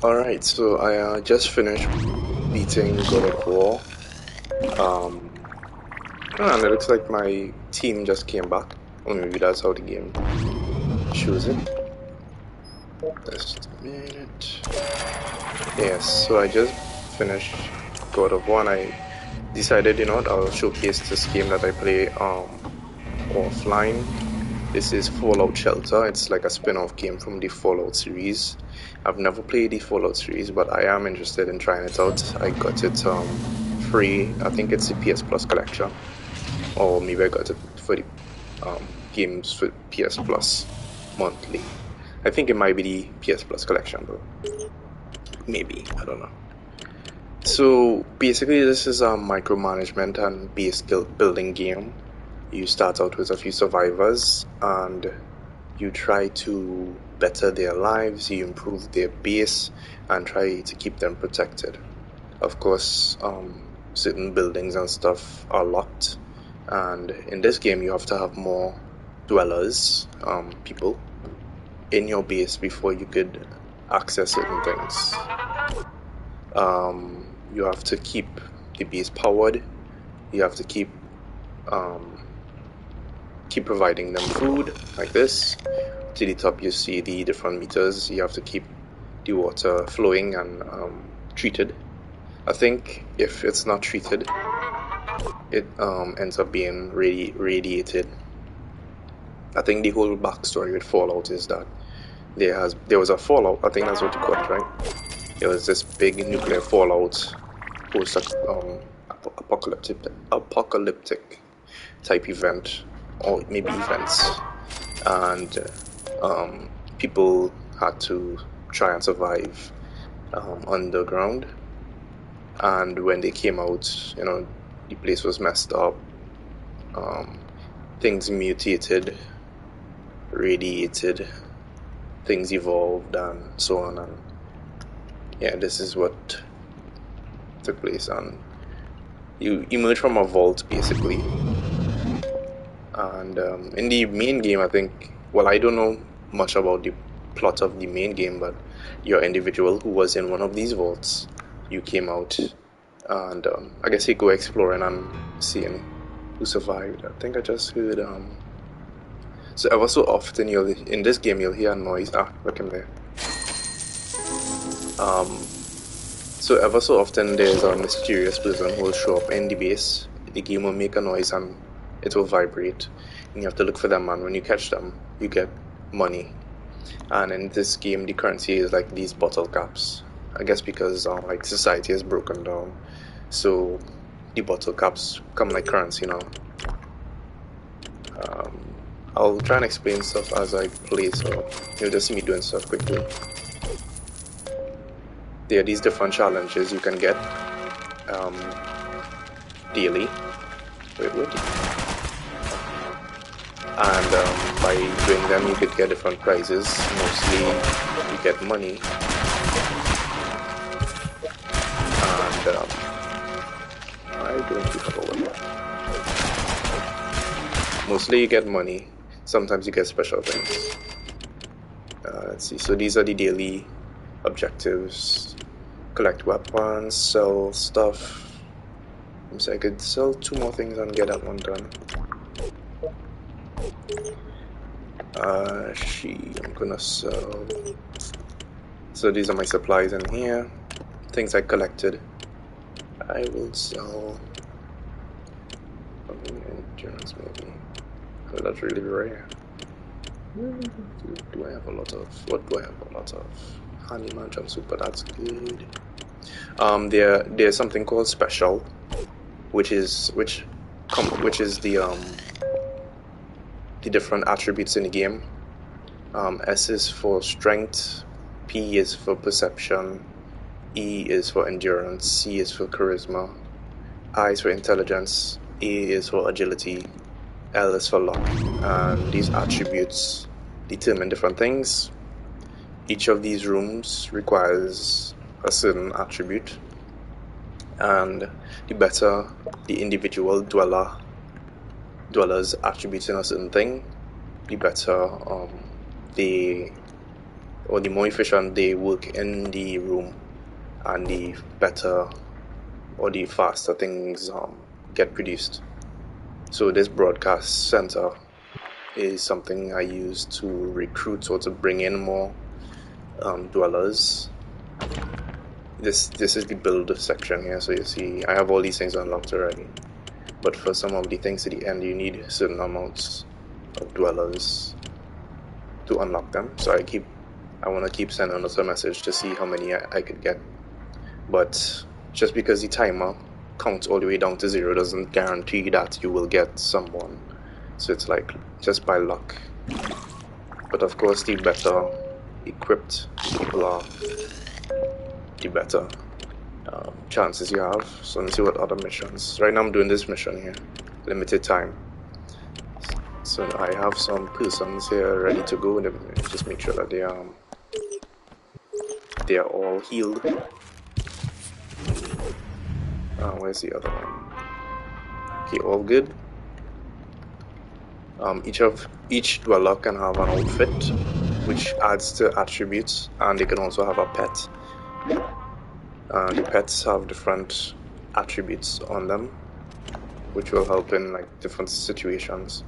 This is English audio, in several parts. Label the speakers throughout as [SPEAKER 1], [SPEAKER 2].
[SPEAKER 1] Alright, so I just finished beating God of War. Um, and it looks like my team just came back. Or maybe that's how the game shows it. Just a minute. Yes, so I just finished God of War and I decided, I'll showcase this game that I play offline. This is Fallout Shelter. It's like a spin-off game from the Fallout series. I've never played the Fallout series, but I am interested in trying it out. I got it free. I think it's the PS Plus collection, or maybe I got it for the games for PS Plus monthly. I think it might be the PS Plus collection, though. Maybe, I don't know. So basically, this is a micromanagement and base building game. You start out with a few survivors and you try to better their lives, you improve their base, and try to keep them protected. Of course, certain buildings and stuff are locked, and in this game, you have to have more dwellers, people, in your base before you could access certain things. You have to keep the base powered. You have to keep providing them food like this. To the top, you see the different meters. You have to keep the water flowing and treated. I think if it's not treated, it ends up being radiated. I think the whole backstory with Fallout is that there was a fallout. I think that's what you call it, right? There was this big nuclear fallout, post apocalyptic type event, or maybe events, and people had to try and survive underground. And when they came out, the place was messed up. Things mutated, radiated, things evolved, and so on. And yeah, this is what took place. And you emerge from a vault, basically. And in the main game, I think, well, I don't know much about the plot of the main game, but your individual who was in one of these vaults, you came out, and I guess you go exploring and seeing who survived. I think I just heard. So ever so often, in this game you'll hear a noise. Look in there. So ever so often there's a mysterious person who will show up in the base. The game will make a noise and it will vibrate, and you have to look for them. And when you catch them, you get money. And in this game, the currency is like these bottle caps. I guess because like society is broken down, so the bottle caps come like currency now. I'll try and explain stuff as I play, so you'll just see me doing stuff quickly. There are these different challenges you can get daily. Wait. And by doing them, you could get different prizes. Mostly, you get money. And I don't keep up with that. Mostly, you get money. Sometimes you get special things. Let's see. So these are the daily objectives: collect weapons, sell stuff. So I could sell 2 more things and get that one done. I'm gonna sell. So these are my supplies in here. Things I collected. I will sell. Endurance maybe. Oh, that's really rare. Do I have a lot of? What do I have a lot of? Honeyman jumpsuit, but that's good. There's something called special, which is the different attributes in the game. S is for strength, P is for perception, E is for endurance, C is for charisma, I is for intelligence, A is for agility, L is for luck. And these attributes determine different things. Each of these rooms requires a certain attribute, and the better the individual dwellers attributes in a certain thing, the better the or the more efficient they work in the room, and the better or the faster things get produced. So this broadcast center is something I use to recruit or to bring in more dwellers. This is the build section here, so you see I have all these things unlocked already. But for some of the things at the end, you need certain amounts of dwellers to unlock them. So I want to keep sending us a message to see how many I could get. But just because the timer counts all the way down to 0 doesn't guarantee that you will get someone. So it's like just by luck. But of course, the better equipped people are, the better chances you have. So let's see what other missions. Right now I'm doing this mission here, limited time. So I have some persons here ready to go. Just make sure that they are all healed. Where's the other one? Okay, all good. Each dweller can have an outfit, which adds to attributes, and they can also have a pet. The pets have different attributes on them, which will help in like different situations.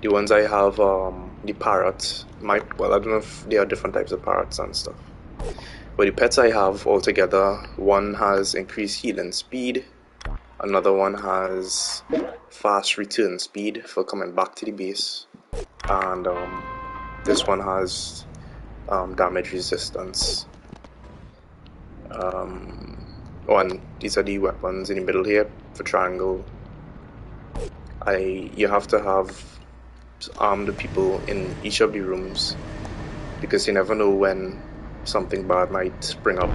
[SPEAKER 1] The ones I have, the parrot, I don't know if there are different types of parrots and stuff. But the pets I have altogether, one has increased healing speed, another one has fast return speed for coming back to the base, and this one has damage resistance. And these are the weapons in the middle here for triangle. You have to have armed people in each of the rooms, because you never know when something bad might spring up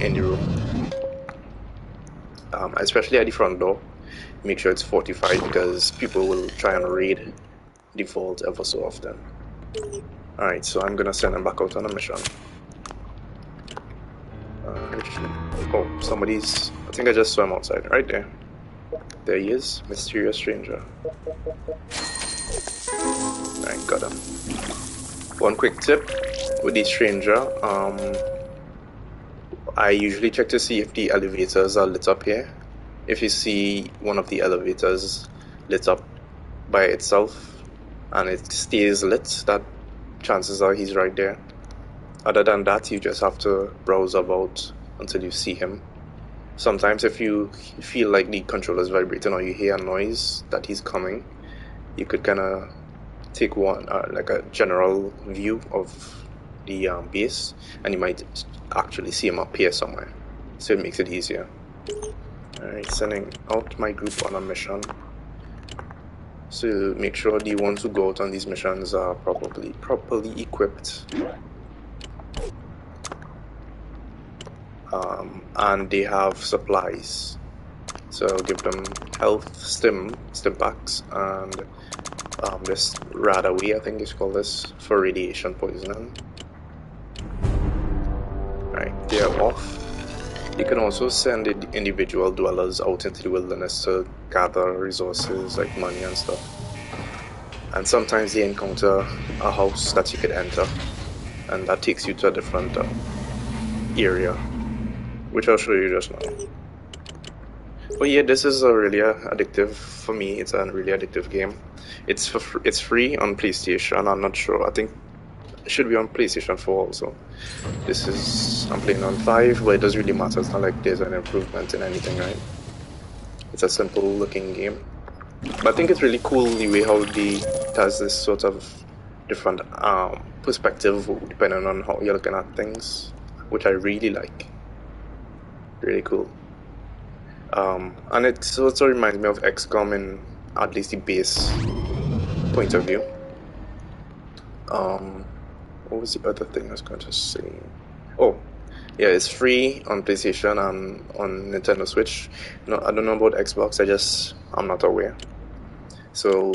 [SPEAKER 1] in the room. Especially at the front door, make sure it's fortified, because people will try and raid the vault ever so often. Alright, so I'm gonna send them back out on a mission. Oh, somebody's... I think I just saw him outside. Right there. There he is. Mysterious stranger. Alright, got him. One quick tip with the stranger. I usually check to see if the elevators are lit up here. If you see one of the elevators lit up by itself and it stays lit, that chances are he's right there. Other than that, you just have to browse about until you see him. Sometimes if you feel like the controller is vibrating or you hear a noise that he's coming, you could kind of take one like a general view of the base, and you might actually see him up here somewhere, so it makes it easier. Alright, sending out my group on a mission. So make sure the ones who go out on these missions are properly equipped. And they have supplies. So I'll give them health stim packs, and this Radaway, I think it's called this, for radiation poisoning. Right, they are off. You can also send individual dwellers out into the wilderness to gather resources like money and stuff. And sometimes they encounter a house that you could enter, and that takes you to a different area, which I'll show you just now. But yeah, this is a really addictive, for me, it's a really addictive game. It's free on PlayStation. I'm not sure, I think it should be on PlayStation 4 also. I'm playing on 5, but it doesn't really matter. It's not like there's an improvement in anything, right? It's a simple looking game. But I think it's really cool the way how it has this sort of different perspective depending on how you're looking at things, which I really like. Really cool. And it also reminds me of XCOM in at least the base point of view. What was the other thing I was going to say? Oh, yeah, it's free on PlayStation and on Nintendo Switch. No, I don't know about Xbox, I'm not aware. So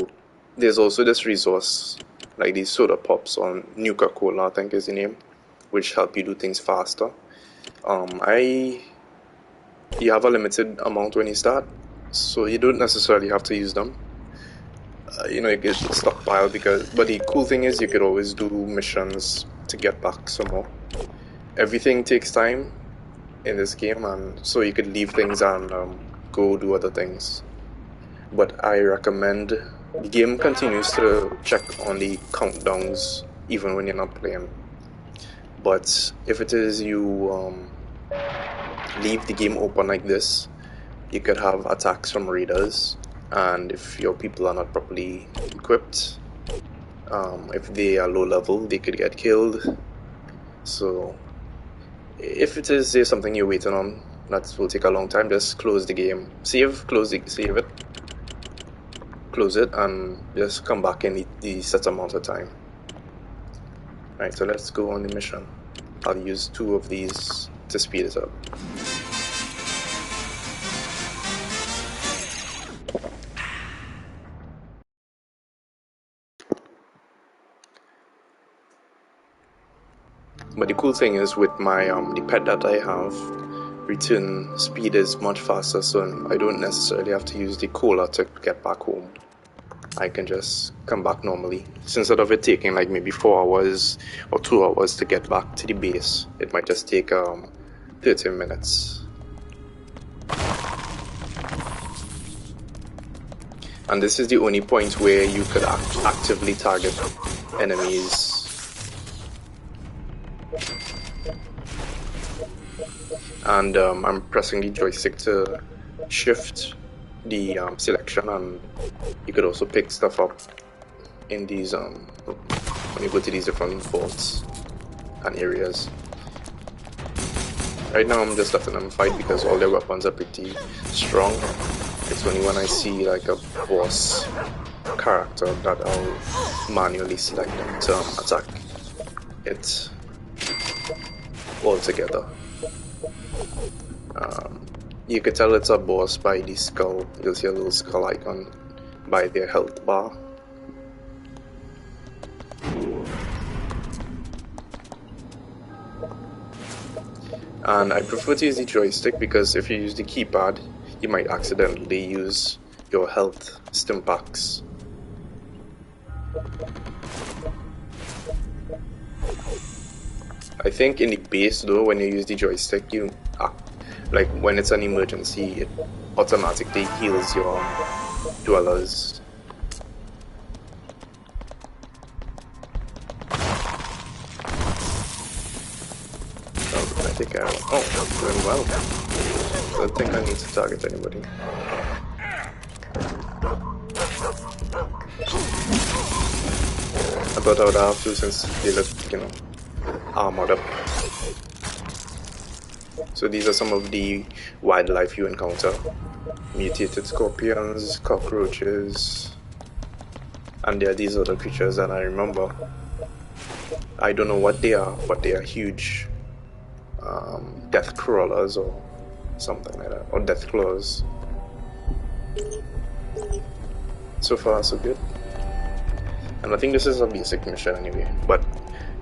[SPEAKER 1] there's also this resource, like these soda pops on Nuka-Cola, I think is the name, which help you do things faster. You have a limited amount when you start, so you don't necessarily have to use them. You get stockpile, but the cool thing is you could always do missions to get back some more. everything takes time in this game, and so you could leave things and go do other things. But I recommend the game continues to check on the countdowns even when you're not playing. But if it is you leave the game open like this, you could have attacks from raiders, and if your people are not properly equipped, if they are low level, they could get killed. So if it is something you're waiting on that will take a long time, just close the game, save it, close it, and just come back in the set amount of time. Alright, so let's go on the mission. I'll use 2 of these to speed it up. But the cool thing is with my the pet that I have, return speed is much faster, so I don't necessarily have to use the cola to get back home. I can just come back normally. So instead of it taking like maybe 4 hours or 2 hours to get back to the base, it might just take 30 minutes. And this is the only point where you could actively target enemies. And I'm pressing the joystick to shift the selection, and you could also pick stuff up in these when you go to these different vaults and areas. Right now I'm just letting them fight because all their weapons are pretty strong. It's only when I see like a boss character that I'll manually select them to attack it altogether. You could tell it's a boss by the skull. You'll see a little skull icon by their health bar. And I prefer to use the joystick because if you use the keypad, you might accidentally use your health stim packs. I think in the base though, when you use the joystick, like when it's an emergency, it automatically heals your dwellers. I think doing well. I don't think I need to target anybody. I thought I would have to since they look, armored up. So these are some of the wildlife you encounter. Mutated scorpions, cockroaches, and there are these other creatures that I remember. I don't know what they are, but they are huge. Death crawlers or something like that, or death claws. So far so good. And I think this is a basic mission anyway, but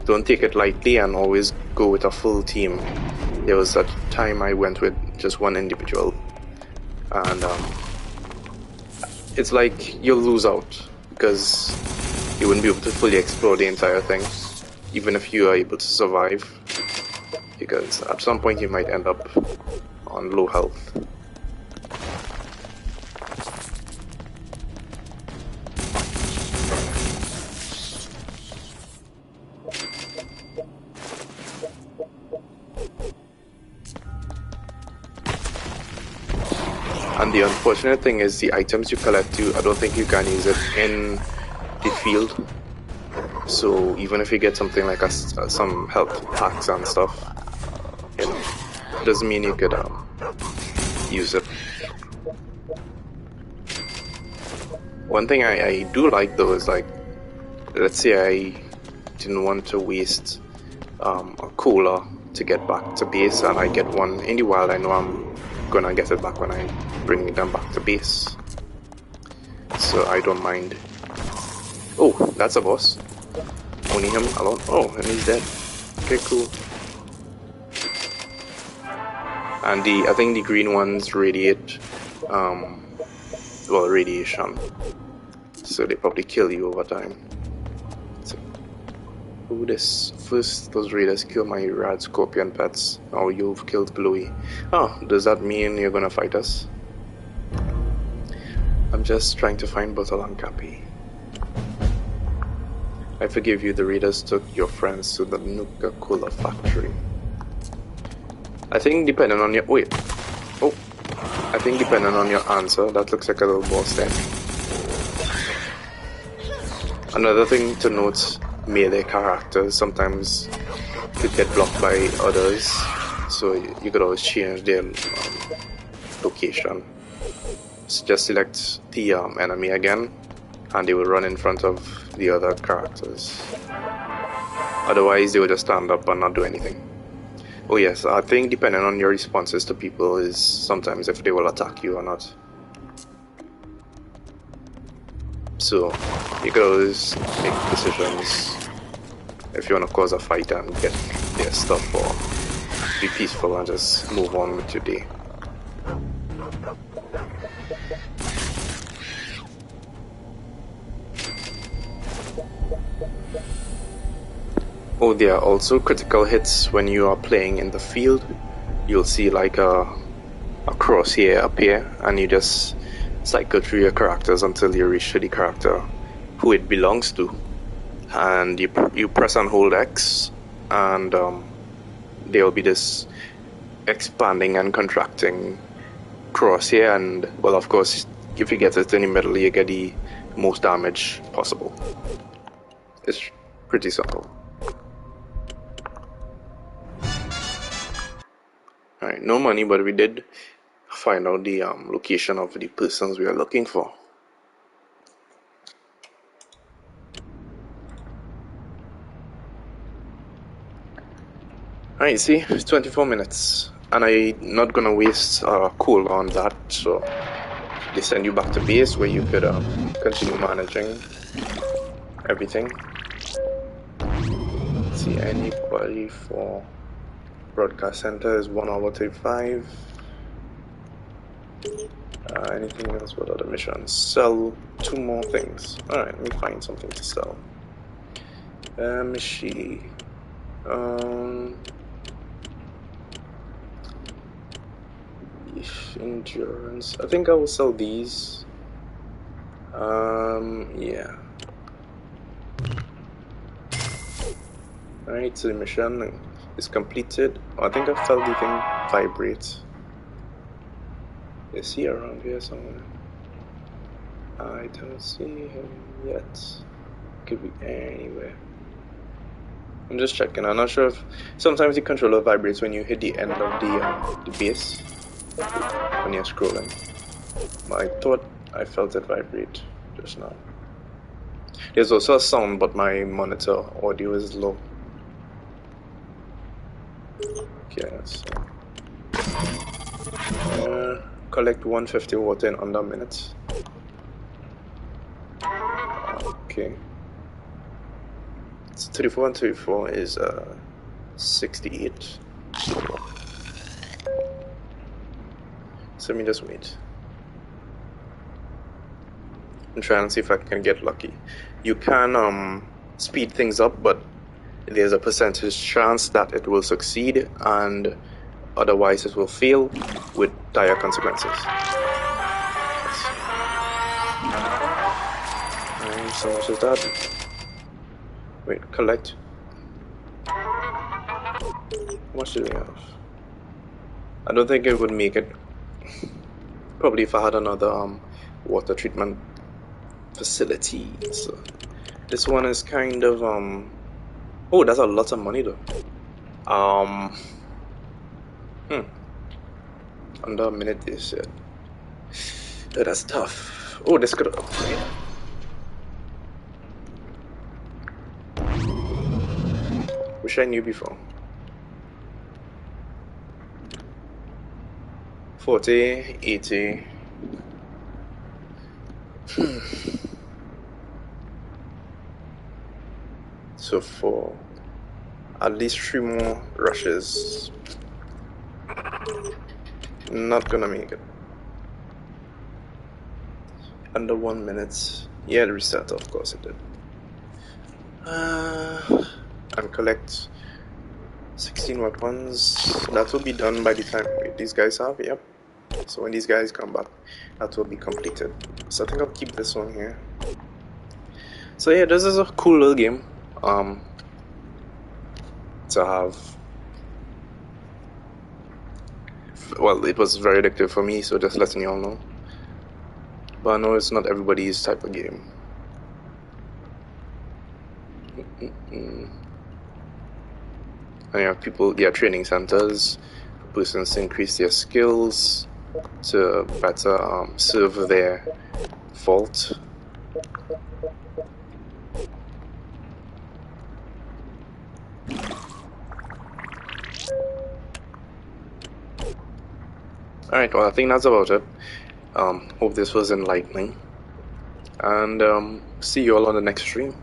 [SPEAKER 1] don't take it lightly and always go with a full team. There was a time I went with just one individual, and it's like you'll lose out because you wouldn't be able to fully explore the entire thing, even if you are able to survive, because at some point you might end up on low health. And the unfortunate thing is the items you collect, I don't think you can use it in the field. So even if you get something like some health packs and stuff, doesn't mean you could use it. One thing I do like though is, like, let's say I didn't want to waste a cola to get back to base, and I get one in the wild. I know I'm gonna get it back when I bring them back to base, so I don't mind. Oh, that's a boss. Only him alone. Oh, and he's dead. Okay, cool. And I think the green ones radiate, radiation. So they probably kill you over time. So Oh, this first, those raiders kill my rad scorpion pets. Oh, you've killed Bluey. Oh, does that mean you're gonna fight us? I'm just trying to find Bottle and Cappy. I forgive you, the raiders took your friends to the Nuka-Cola factory. I think depending on your... Wait. Oh. I think depending on your answer, that looks like a little boss there. Another thing to note, melee characters sometimes could get blocked by others, so you could always change their location. So just select the enemy again, and they will run in front of the other characters. Otherwise, they will just stand up and not do anything. Oh yes, I think depending on your responses to people is sometimes if they will attack you or not. So, you could always make decisions if you want to cause a fight and get their stuff, or be peaceful and just move on with your day. Oh, there are also critical hits when you are playing in the field. You'll see like a crosshair appear, and you just cycle through your characters until you reach the character who it belongs to, and you press and hold X, and there will be this expanding and contracting crosshair, and well, of course, if you get it in the middle, you get the most damage possible. It's pretty simple. Alright, no money, but we did find out the location of the persons we are looking for. Alright, see, it's 24 minutes, and I'm not gonna waste coal on that, so they send you back to base where you could continue managing everything. Let's see, anybody for broadcast center is 1 hour 35. Anything else? What other missions? Sell 2 more things. Alright, let me find something to sell. Machine. Endurance. I think I will sell these. Yeah. Alright, so the mission is completed. Oh, I think I felt the thing vibrate. Is he around here somewhere? I don't see him yet. Could be anywhere. I'm just checking. I'm not sure if sometimes the controller vibrates when you hit the end of the base when you're scrolling. But I thought I felt it vibrate just now. There's also a sound, but my monitor audio is low. Okay, let's see. Collect 150 water in under a minute. Okay. So 34 and 34 is 68. So let me just wait. I'm trying to see if I can get lucky. You can speed things up, but there's a percentage chance that it will succeed, and otherwise it will fail with dire consequences. And so much as that. Wait, collect. How much do we have? I don't think it would make it. Probably if I had another water treatment facility. So this one is kind of oh, that's a lot of money though. Under a minute they said. Oh, that's tough. Oh, this could upgrade. Wish I knew before. 40, 80. So for at least 3 more rushes, not gonna make it. Under 1 minute. Yeah, the reset, of course it did. and collect 16 weapons. That will be done by the time these guys have, yep. So when these guys come back, that will be completed. So I think I'll keep this one here. So yeah, this is a cool little game to have. Well, it was very addictive for me, so just letting you all know. But I know it's not everybody's type of game. And you have people, training centers for persons to increase their skills, to better serve their vault. Alright, well, I think that's about it. Hope this was enlightening. And see you all on the next stream.